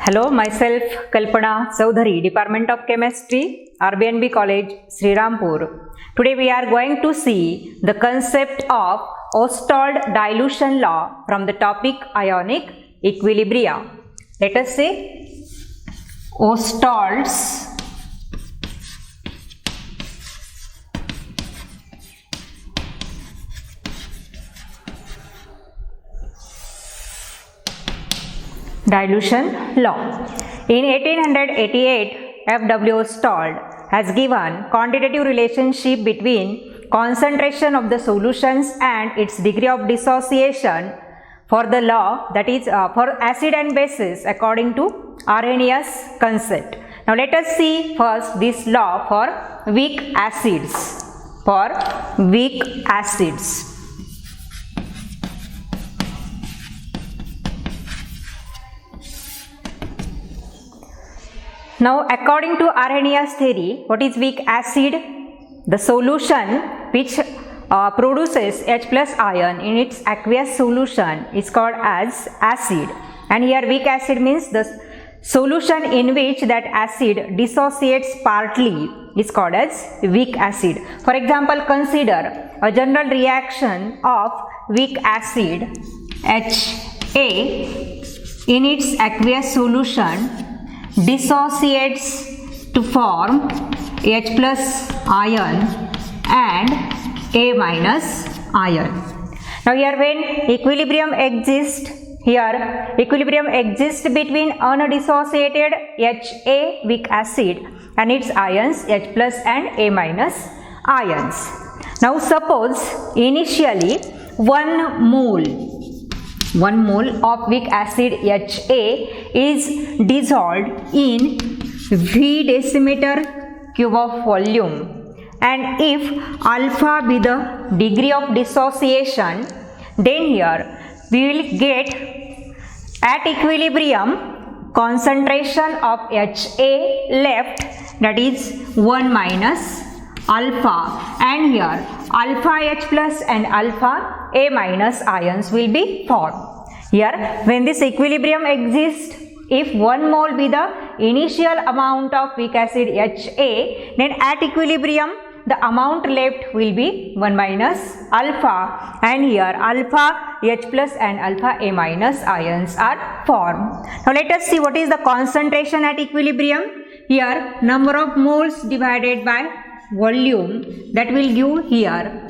Hello, myself Kalpana Chaudhary, Department of Chemistry, RBNB College, Srirampur. Today we are going to see the concept of Ostwald dilution law from the topic ionic equilibria. Let us see Ostwald's dilution law. In 1888, F.W. Ostwald has given quantitative relationship between concentration of the solutions and its degree of dissociation for the law, that is for acid and bases according to Arrhenius concept. Now let us see first this law for weak acids. For weak acids. Now, according to Arrhenius theory, what is weak acid? The solution which produces H plus ion in its aqueous solution is called as acid. And here weak acid means the solution in which that acid dissociates partly is called as weak acid. For example, consider a general reaction of weak acid Ha in its aqueous solution dissociates to form H plus ion and A minus ion. Now here when equilibrium exists, here equilibrium exists between undissociated Ha weak acid and its ions H plus and A minus ions. Now suppose initially 1 mole of weak acid Ha is dissolved in V decimeter cube of volume, and if alpha be the degree of dissociation, then here we will get at equilibrium concentration of Ha left, that is 1 minus alpha, and here alpha H plus and alpha A minus ions will be formed. Here when this equilibrium exists, if 1 mole be the initial amount of weak acid Ha, then at equilibrium the amount left will be 1 minus alpha, and here alpha H plus and alpha A minus ions are formed. Now let us see what is the concentration at equilibrium. Here number of moles divided by volume, that will give here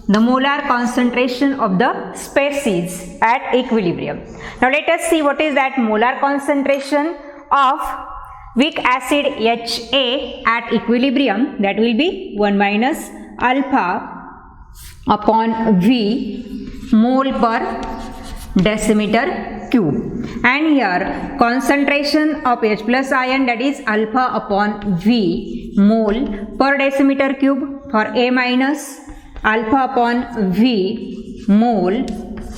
the molar concentration of the species at equilibrium. Now let us see what is that molar concentration of weak acid Ha at equilibrium. That will be 1 minus alpha upon V mole per decimeter cube, and here concentration of H plus ion, that is alpha upon V mole per decimeter cube, for A minus alpha upon V mole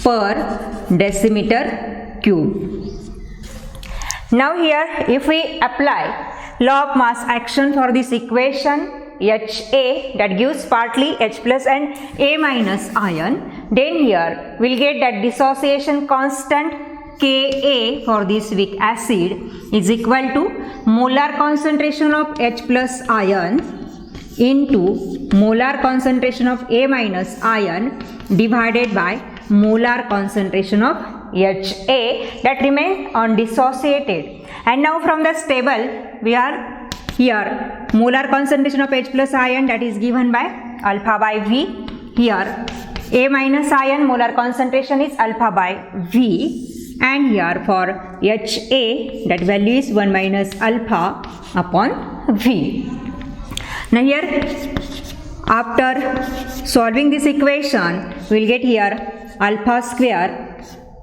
per decimeter cube. Now here if we apply law of mass action for this equation Ha, that gives partly H plus and A minus ion, then here we will get that dissociation constant Ka for this weak acid is equal to molar concentration of H plus ion into molar concentration of A minus ion divided by molar concentration of Ha, that remains undissociated. And now from this table we are here molar concentration of H plus ion, that is given by alpha by V. Here A minus ion molar concentration is alpha by V, and here for Ha that value is 1 minus alpha upon V. Now here after solving this equation we will get here alpha square,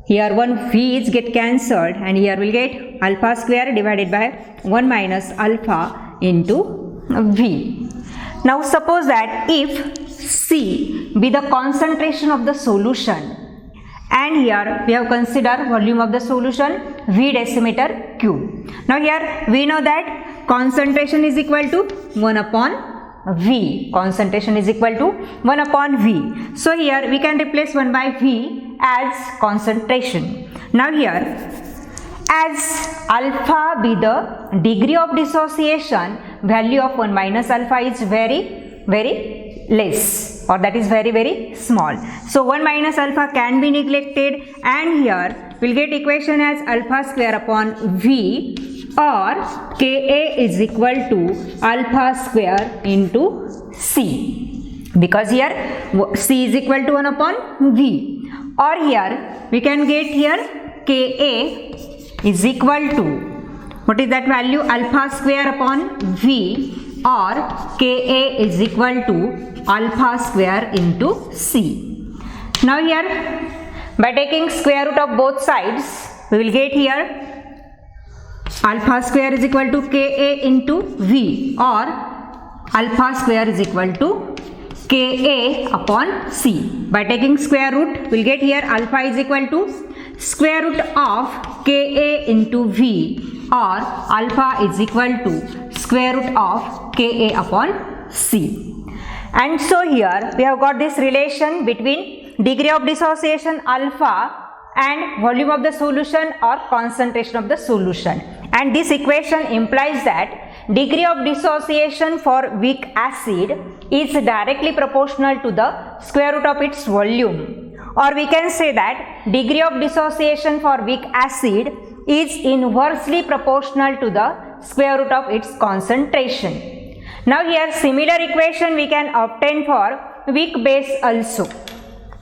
here one V is get cancelled, and here we will get alpha square divided by 1 minus alpha into V. Now suppose that if C be the concentration of the solution, and here we have considered volume of the solution V decimeter cube. Now here we know that concentration is equal to 1 upon V. Concentration is equal to 1 upon V. So here we can replace 1 by V as concentration. Now here as alpha be the degree of dissociation, value of 1 minus alpha is very less, or that is very small. So 1 minus alpha can be neglected, and here we'll get equation as alpha square upon V, or Ka is equal to alpha square into C, because here C is equal to 1 upon V, or here we can get here Ka is equal to, what is that value, alpha square upon V, or Ka is equal to alpha square into C. Now here, by taking square root of both sides, we will get here alpha square is equal to Ka into V, or alpha square is equal to Ka upon C. By taking square root, we will get here alpha is equal to square root of Ka into V, or alpha is equal to square root of Ka upon C. And so here we have got this relation between degree of dissociation alpha and volume of the solution or concentration of the solution. And this equation implies that degree of dissociation for weak acid is directly proportional to the square root of its volume. Or we can say that degree of dissociation for weak acid is inversely proportional to the square root of its concentration. Now here similar equation we can obtain for weak base also.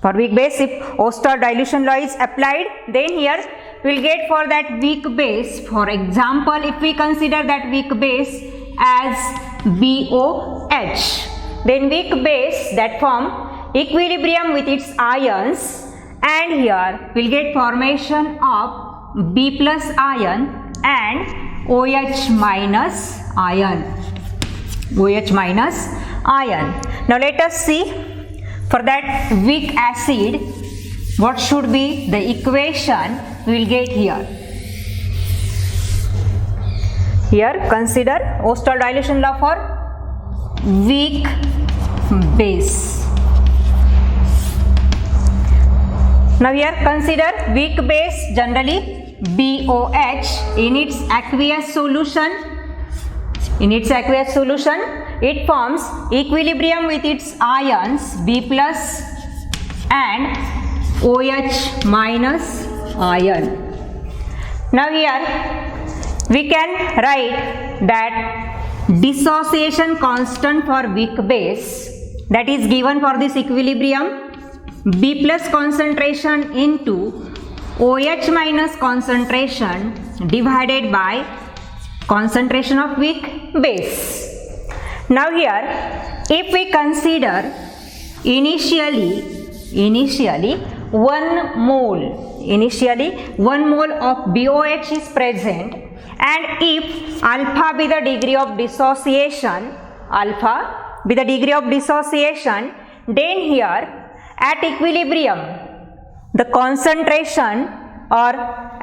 For weak base, if Oersted dilution law is applied, then here we will get for that weak base, for example, if we consider that weak base as BOH, then weak base that form equilibrium with its ions, and here we will get formation of B plus ion and OH minus ion. OH minus ion. Now let us see for that weak acid what should be the equation we will get here. Here consider Oersted dilution law for weak base. Now here consider weak base, generally BOH, in its aqueous solution. In its aqueous solution, it forms equilibrium with its ions B plus and OH minus ion. Now here we can write that dissociation constant for weak base, that is given for this equilibrium, B plus concentration into OH minus concentration divided by concentration of weak base. Now here if we consider initially 1 mole of BOH is present, and if alpha be the degree of dissociation, then here at equilibrium the concentration, or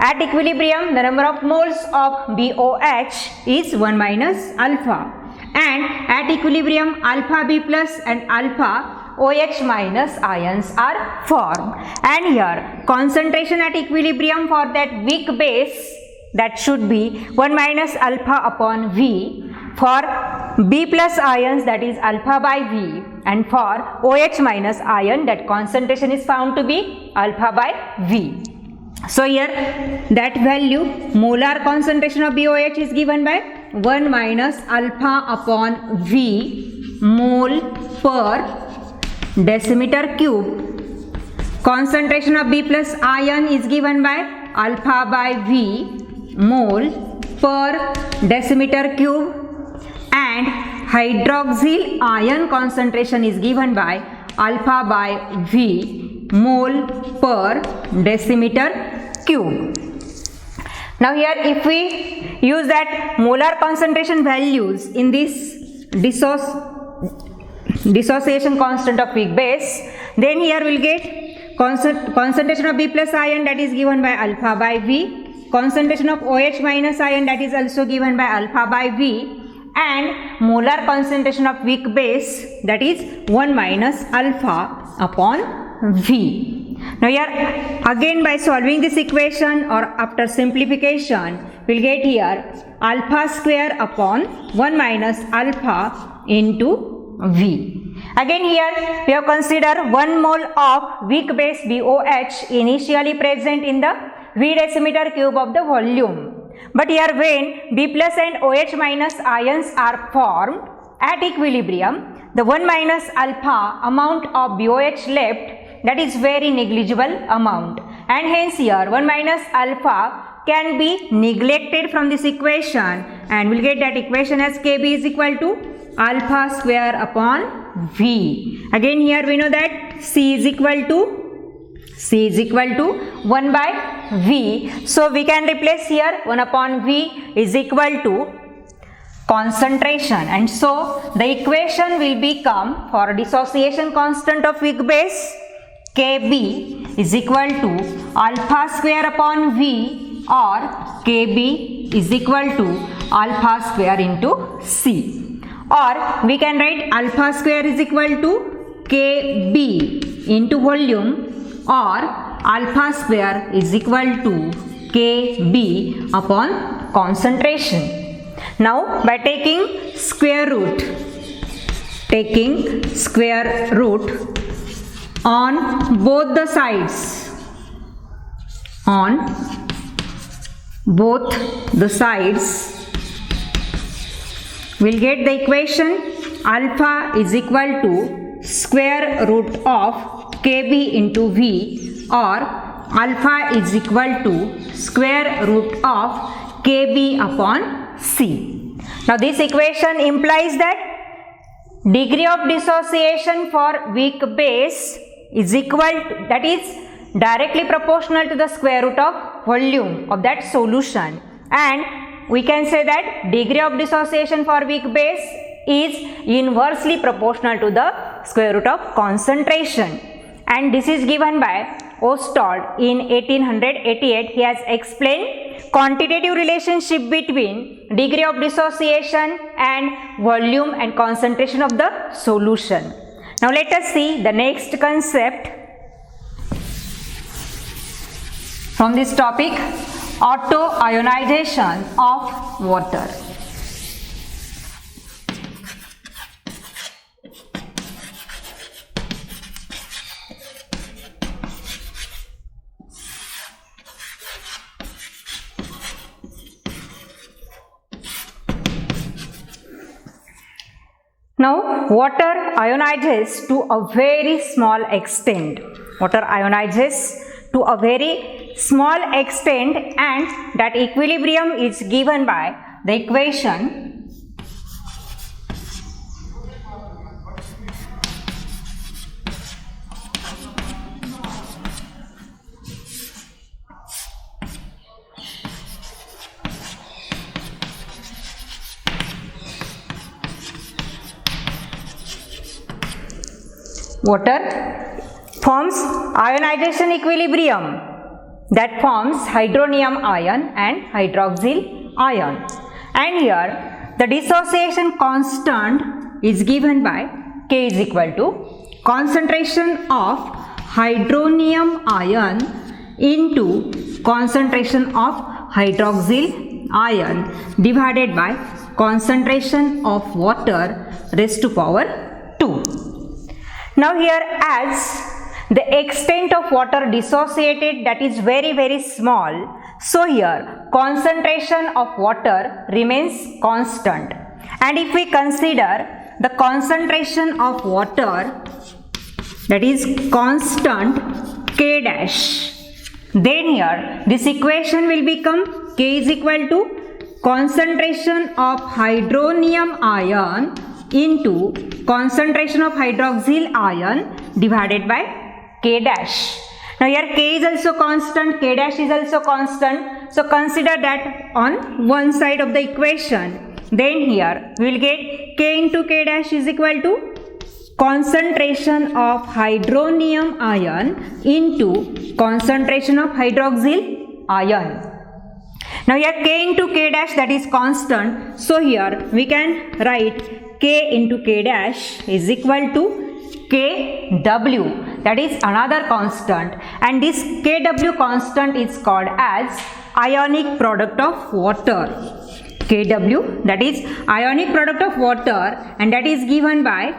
at equilibrium the number of moles of BOH is 1 minus alpha, and at equilibrium alpha B plus and alpha OH minus ions are formed. And here concentration at equilibrium for that weak base, that should be 1 minus alpha upon V. For B plus ions, that is alpha by V, and for OH minus ion, that concentration is found to be alpha by V. So here that value, molar concentration of BOH is given by 1 minus alpha upon V mole per decimeter cube. Concentration of B plus ion is given by alpha by V mole per decimeter cube, and hydroxyl ion concentration is given by alpha by V mole per decimeter cube. Now here if we use that molar concentration values in this dissociation constant of weak base, then here we will get concentration of B plus ion, that is given by alpha by V, concentration of OH minus ion, that is also given by alpha by V, and molar concentration of weak base, that is 1 minus alpha upon V. Now here again by solving this equation or after simplification, we'll get here alpha square upon 1 minus alpha into V. Again here we have considered 1 mole of weak base BOH initially present in the V decimeter cube of the volume. But here when B plus and OH minus ions are formed at equilibrium, the 1 minus alpha amount of BOH left, that is very negligible amount, and hence here 1 minus alpha can be neglected from this equation, and we'll get that equation as Kb is equal to alpha square upon V. Again here we know that C is equal to 1 by V. So we can replace here 1 upon V is equal to concentration, and so the equation will become for dissociation constant of weak base Kb is equal to alpha square upon V, or Kb is equal to alpha square into C, or we can write alpha square is equal to Kb into volume, or alpha square is equal to Kb upon concentration. Now by taking square root on both the sides, we'll get the equation alpha is equal to square root of Kb into V, or alpha is equal to square root of Kb upon C. Now this equation implies that degree of dissociation for weak base is equal to, that is directly proportional to the square root of volume of that solution, and we can say that degree of dissociation for weak base is inversely proportional to the square root of concentration, and this is given by Ostwald in 1888. He has explained quantitative relationship between degree of dissociation and volume and concentration of the solution. Now let us see the next concept from this topic, auto-ionization of water. Now, water ionizes to a very small extent. And that equilibrium is given by the equation water forms ionization equilibrium that forms hydronium ion and hydroxyl ion, and here the dissociation constant is given by K is equal to concentration of hydronium ion into concentration of hydroxyl ion divided by concentration of water raised to power 2. Now here, as the extent of water dissociated, that is very small, so here concentration of water remains constant, and if we consider the concentration of water, that is constant K dash, then here this equation will become K is equal to concentration of hydronium ion into concentration of hydroxyl ion divided by K dash. Now here K is also constant, K dash is also constant, so consider that on one side of the equation. Then here we will get K into K dash is equal to concentration of hydronium ion into concentration of hydroxyl ion. Now here K into K dash, that is constant, so here we can write K into K dash is equal to KW, that is another constant, and this Kw constant is called as ionic product of water. Kw, that is ionic product of water, and that is given by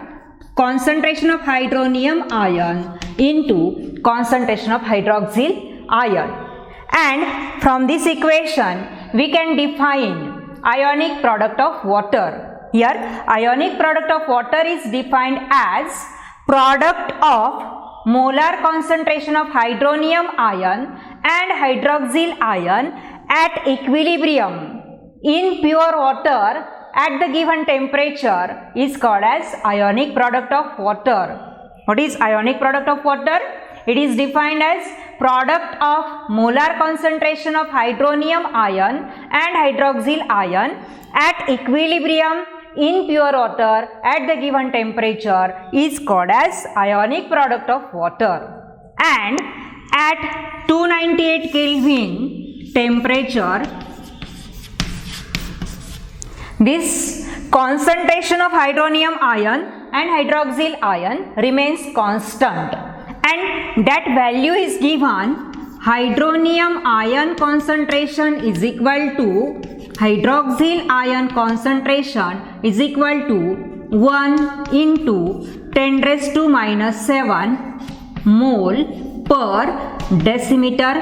concentration of hydronium ion into concentration of hydroxyl ion. And from this equation we can define ionic product of water. Here ionic product of water is defined as product of molar concentration of hydronium ion and hydroxyl ion at equilibrium in pure water at the given temperature is called as ionic product of water. What is ionic product of water? It is defined as product of molar concentration of hydronium ion and hydroxyl ion at equilibrium in pure water at the given temperature is called as ionic product of water. And at 298 Kelvin temperature, this concentration of hydronium ion and hydroxyl ion remains constant, and that value is given hydronium ion concentration is equal to hydroxyl ion concentration is equal to 1 into 10 raised to minus 7 mole per decimeter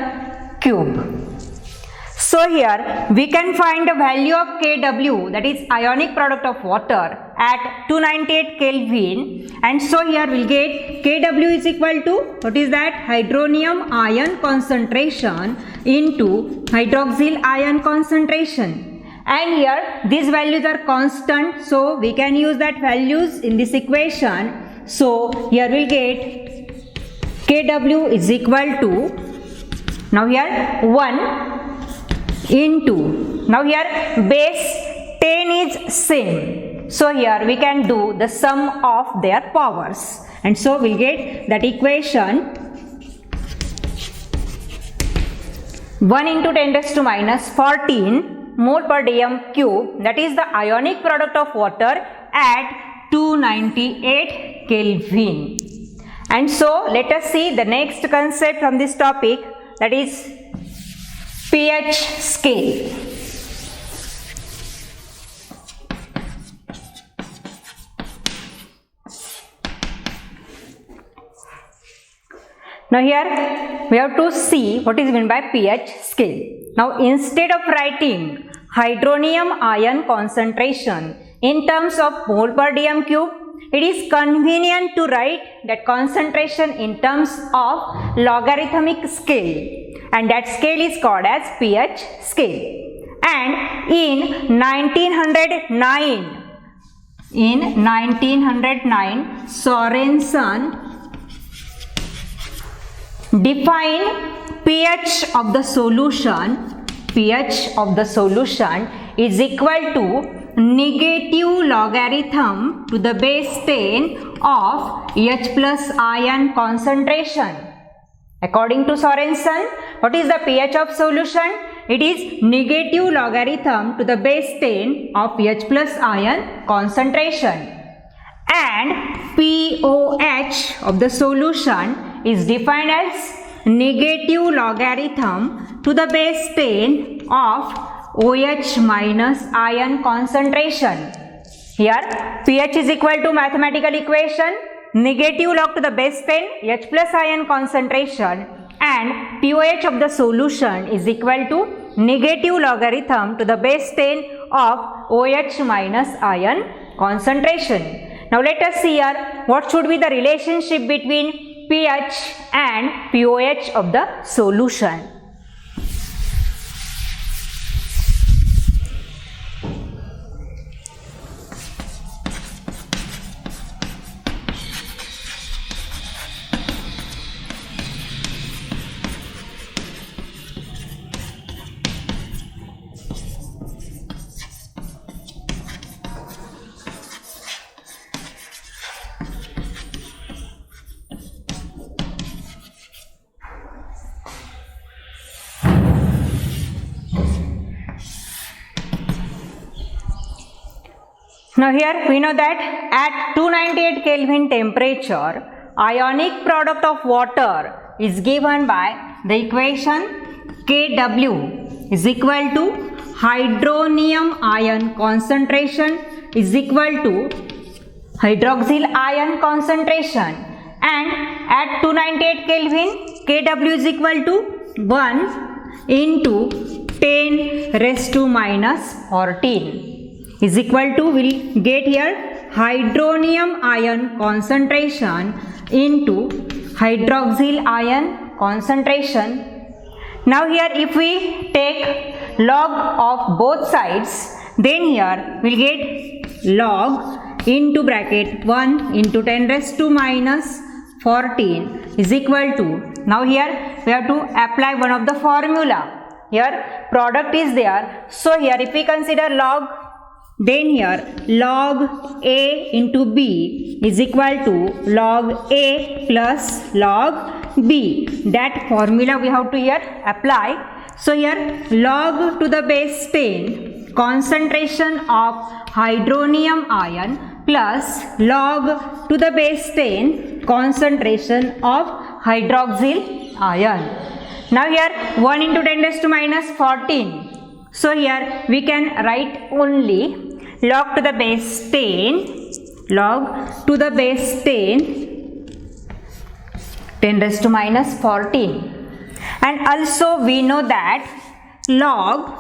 cube. So here we can find the value of Kw, that is ionic product of water, at 298 Kelvin, and so here we'll get Kw is equal to, what is that, hydronium ion concentration into hydroxyl ion concentration, and here these values are constant, so we can use that values in this equation. So here we'll get Kw is equal to, now here 1 into, now here base 10 is same, so here we can do the sum of their powers, and so we'll get that equation 1 into 10 raised to minus 14 mole per dm cube, that is the ionic product of water at 298 Kelvin. And so let us see the next concept from this topic, that is pH scale. Now here we have to see what is meant by pH scale. Now instead of writing hydronium ion concentration in terms of mole per dm cube, it is convenient to write that concentration in terms of logarithmic scale, and that scale is called as pH scale. And in 1909, Sorensen defined pH of the solution is equal to negative logarithm to the base 10 of H plus ion concentration. According to Sorensen, what is the pH of solution? It is negative logarithm to the base 10 of H plus ion concentration. And pOH of the solution is defined as negative logarithm to the base 10 of OH minus ion concentration. Here pH is equal to mathematical equation negative log to the base 10 H plus ion concentration, and pOH of the solution is equal to negative logarithm to the base 10 of OH minus ion concentration. Now let us see here what should be the relationship between pH and pOH of the solution. Now here we know that at 298 Kelvin temperature, ionic product of water is given by the equation Kw is equal to hydronium ion concentration is equal to hydroxyl ion concentration, and at 298 Kelvin Kw is equal to 1 into 10 raised to minus 14 is equal to, we'll get here hydronium ion concentration into hydroxyl ion concentration. Now here if we take log of both sides, then here we'll get log into bracket 1 into 10 raised to minus 14 is equal to, now here we have to apply one of the formula. Here product is there, so here if we consider log, then here log A into B is equal to log A plus log B. That formula we have to here apply. So here log to the base 10 concentration of hydronium ion plus log to the base 10 concentration of hydroxyl ion. Now here 1 into 10 raised to minus 14. So here we can write only log to the base 10, log to the base 10 raised to minus 14. And also we know that log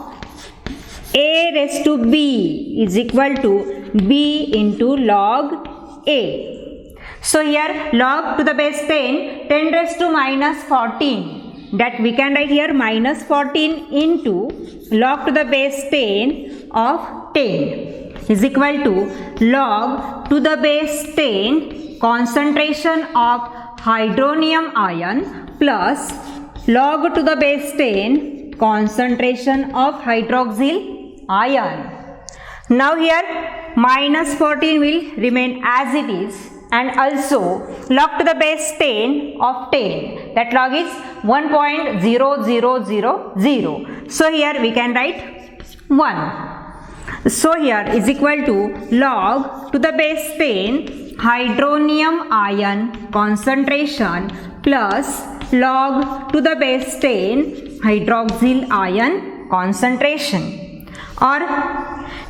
A raised to B is equal to B into log A. So here log to the base 10 raised to minus 14. That we can write here minus 14 into log to the base 10 of 10 is equal to log to the base 10 concentration of hydronium ion plus log to the base 10 concentration of hydroxyl ion. Now here minus 14 will remain as it is, and also log to the base 10 of 10, that log is 1.0000. So here we can write 1. So here is equal to log to the base 10 hydronium ion concentration plus log to the base 10 hydroxyl ion concentration. Or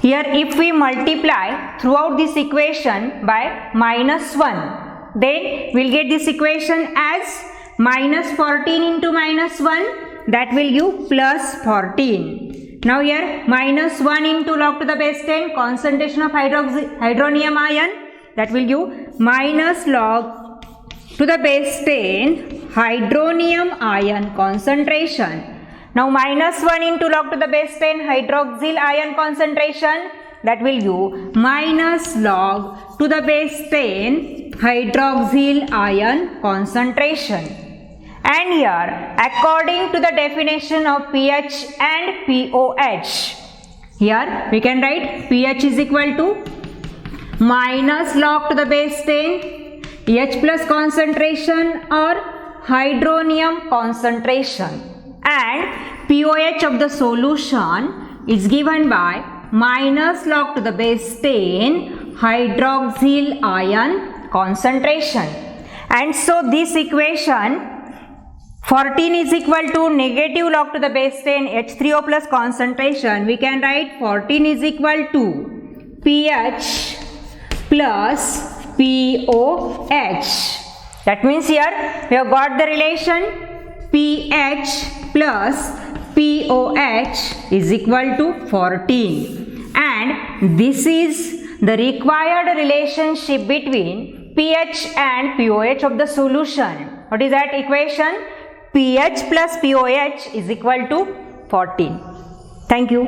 here if we multiply throughout this equation by minus 1, then we'll get this equation as minus 14 into minus 1, that will give plus 14. Now here minus 1 into log to the base 10 concentration of hydronium ion, that will give minus log to the base 10 hydronium ion concentration. Now minus 1 into log to the base 10 hydroxyl ion concentration, that will give minus log to the base 10 hydroxyl ion concentration. And here according to the definition of pH and pOH, here we can write pH is equal to minus log to the base 10 H plus concentration or hydronium concentration, and pOH of the solution is given by minus log to the base 10 hydroxyl ion concentration. And so this equation 14 is equal to negative log to the base 10 H3O plus concentration, we can write 14 is equal to pH plus pOH. That means here we have got the relation pH plus pOH is equal to 14, and this is the required relationship between pH and pOH of the solution. What is that equation? pH plus pOH is equal to 14. Thank you.